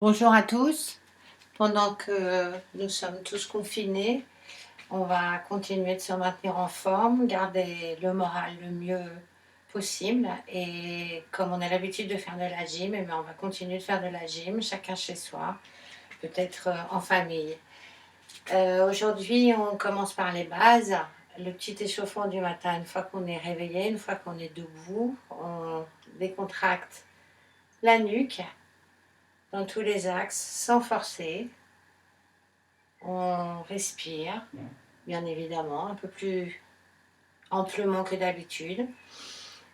Bonjour à tous. Pendant que nous sommes tous confinés, on va continuer de se maintenir en forme, garder le moral le mieux possible. Et comme on a l'habitude de faire de la gym, eh bien on va continuer de faire de la gym, chacun chez soi, peut-être en famille. Aujourd'hui, on commence par les bases. Le petit échauffement du matin, une fois qu'on est réveillé, une fois qu'on est debout, on décontracte la nuque dans tous les axes sans forcer. On respire, bien évidemment, un peu plus amplement que d'habitude.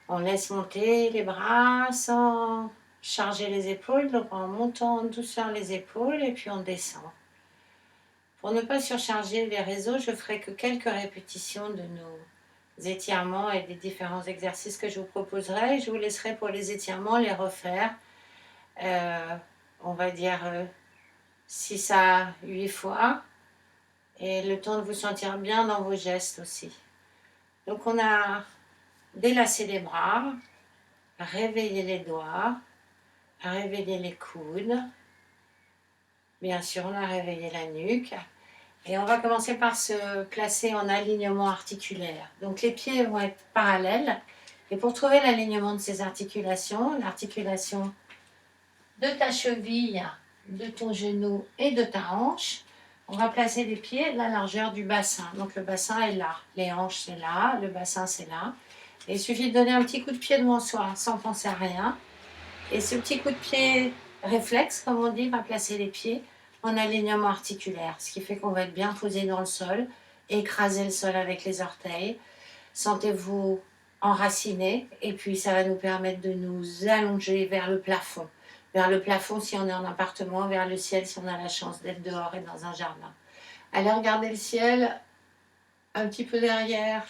On laisse monter les bras sans charger les épaules, donc en montant en douceur les épaules et puis on descend. Pour ne pas surcharger les réseaux, je ferai que quelques répétitions de nos étirements et des différents exercices que je vous proposerai. Je vous laisserai pour les étirements les refaire, euh, on va dire 6 à 8 fois. Et le temps de vous sentir bien dans vos gestes aussi. Donc on a délacé les bras, réveillé les doigts, réveillé les coudes. Bien sûr, on a réveillé la nuque. Et on va commencer par se placer en alignement articulaire. Donc les pieds vont être parallèles. Et pour trouver l'alignement de ces articulations, l'articulation de ta cheville, de ton genou et de ta hanche, on va placer les pieds à la largeur du bassin. Donc le bassin est là, les hanches c'est là, le bassin c'est là. Et il suffit de donner un petit coup de pied devant soi sans penser à rien. Et ce petit coup de pied réflexe, comme on dit, va placer les pieds en alignement articulaire. Ce qui fait qu'on va être bien posé dans le sol, écraser le sol avec les orteils. Sentez-vous enraciné et puis ça va nous permettre de nous allonger vers le plafond. Vers le plafond si on est en appartement, vers le ciel si on a la chance d'être dehors et dans un jardin. Allez regarder le ciel un petit peu derrière.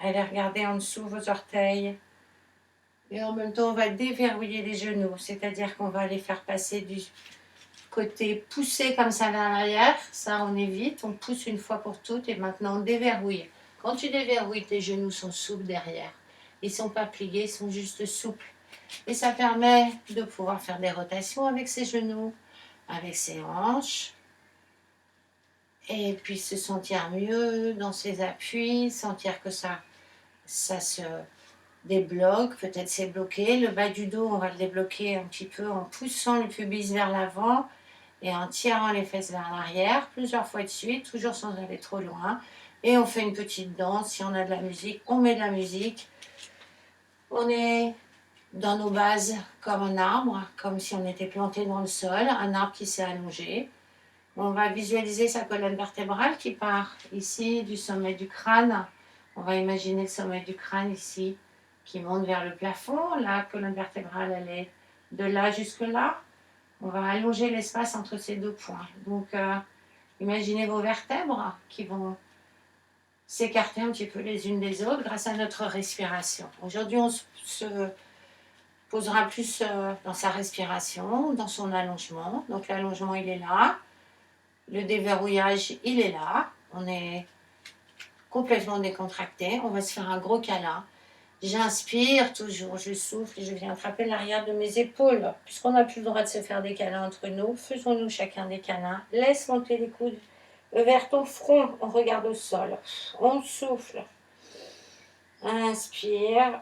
Allez regarder en dessous vos orteils. Et en même temps, on va déverrouiller les genoux, c'est-à-dire qu'on va les faire passer du côté poussé comme ça vers l'arrière. Ça, on évite, on pousse une fois pour toutes et maintenant on déverrouille. Quand tu déverrouilles, tes genoux sont souples derrière. Ils ne sont pas pliés, ils sont juste souples. Et ça permet de pouvoir faire des rotations avec ses genoux, avec ses hanches. Et puis se sentir mieux dans ses appuis, sentir que ça se débloque, peut-être c'est bloqué. Le bas du dos, on va le débloquer un petit peu en poussant le pubis vers l'avant et en tirant les fesses vers l'arrière, plusieurs fois de suite, toujours sans aller trop loin. Et on fait une petite danse. Si on a de la musique, on met de la musique. On est dans nos bases comme un arbre, comme si on était planté dans le sol, un arbre qui s'est allongé. On va visualiser sa colonne vertébrale qui part ici du sommet du crâne. On va imaginer le sommet du crâne ici qui monte vers le plafond. La colonne vertébrale, elle est de là jusque là. On va allonger l'espace entre ces deux points. Donc, imaginez vos vertèbres qui vont s'écarter un petit peu les unes des autres grâce à notre respiration. Aujourd'hui, on se posera plus dans sa respiration, dans son allongement. Donc, l'allongement, il est là. Le déverrouillage, il est là. On est complètement décontracté. On va se faire un gros câlin. J'inspire toujours, je souffle et je viens attraper l'arrière de mes épaules. Puisqu'on n'a plus le droit de se faire des câlins entre nous, faisons-nous chacun des câlins. Laisse monter les coudes vers ton front. On regarde au sol. On souffle. Inspire.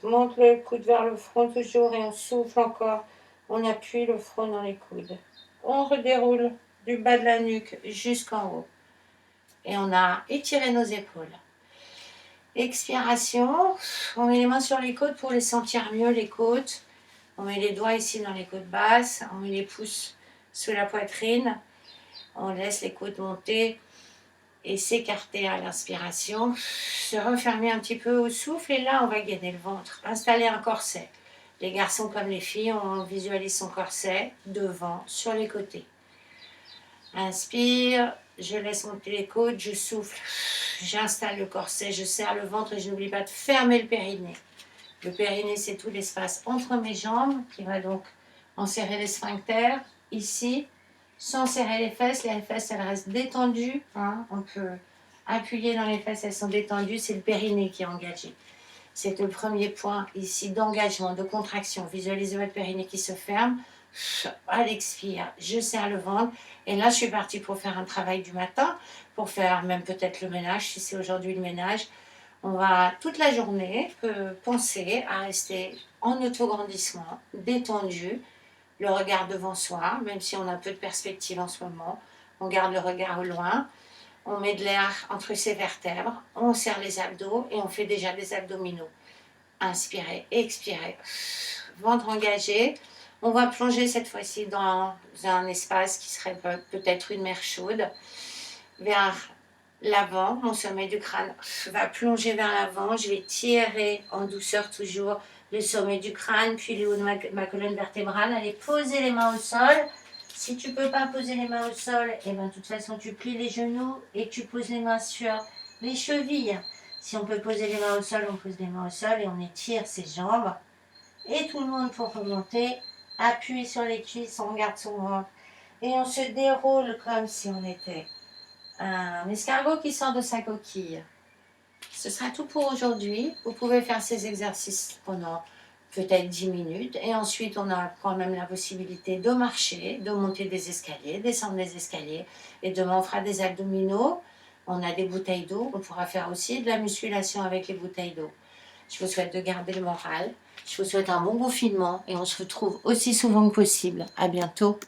Monte le coude vers le front toujours et on souffle encore. On appuie le front dans les coudes. On redéroule du bas de la nuque jusqu'en haut. Et on a étiré nos épaules. Expiration, on met les mains sur les côtes pour les sentir mieux, les côtes. On met les doigts ici dans les côtes basses, on met les pouces sous la poitrine. On laisse les côtes monter et s'écarter à l'inspiration. Se refermer un petit peu au souffle et là on va gainer le ventre. Installer un corset. Les garçons comme les filles, on visualise son corset devant, sur les côtés. Inspire, je laisse monter les côtes, je souffle, j'installe le corset, je serre le ventre et je n'oublie pas de fermer le périnée. Le périnée, c'est tout l'espace entre mes jambes qui va donc enserrer les sphincters ici, sans serrer les fesses. Les fesses, elles restent détendues. On peut appuyer dans les fesses, elles sont détendues. C'est le périnée qui est engagé. C'est le premier point ici d'engagement, de contraction. Visualisez votre périnée qui se ferme. À l'expire, je serre le ventre. Et là, je suis partie pour faire un travail du matin, pour faire même peut-être le ménage, si c'est aujourd'hui le ménage. On va toute la journée penser à rester en autograndissement, détendu, le regard devant soi, même si on a peu de perspective en ce moment. On garde le regard au loin, on met de l'air entre ses vertèbres, on serre les abdos et on fait déjà des abdominaux. Inspirez, expirez, ventre engagé. On va plonger cette fois-ci dans un espace qui serait peut-être une mer chaude, vers l'avant. Mon sommet du crâne va plonger vers l'avant. Je vais tirer en douceur toujours le sommet du crâne, puis le haut de ma colonne vertébrale. Allez, posez les mains au sol. Si tu ne peux pas poser les mains au sol, et ben, de toute façon, tu plies les genoux et tu poses les mains sur les chevilles. Si on peut poser les mains au sol, on pose les mains au sol et on étire ses jambes. Et tout le monde pour remonter. Appuie sur les cuisses, on garde son ventre. Et on se déroule comme si on était un escargot qui sort de sa coquille. Ce sera tout pour aujourd'hui. Vous pouvez faire ces exercices pendant peut-être 10 minutes. Et ensuite, on a quand même la possibilité de marcher, de monter des escaliers, descendre des escaliers. Et demain, on fera des abdominaux. On a des bouteilles d'eau. On pourra faire aussi de la musculation avec les bouteilles d'eau. Je vous souhaite de garder le moral. Je vous souhaite un bon confinement et on se retrouve aussi souvent que possible. À bientôt.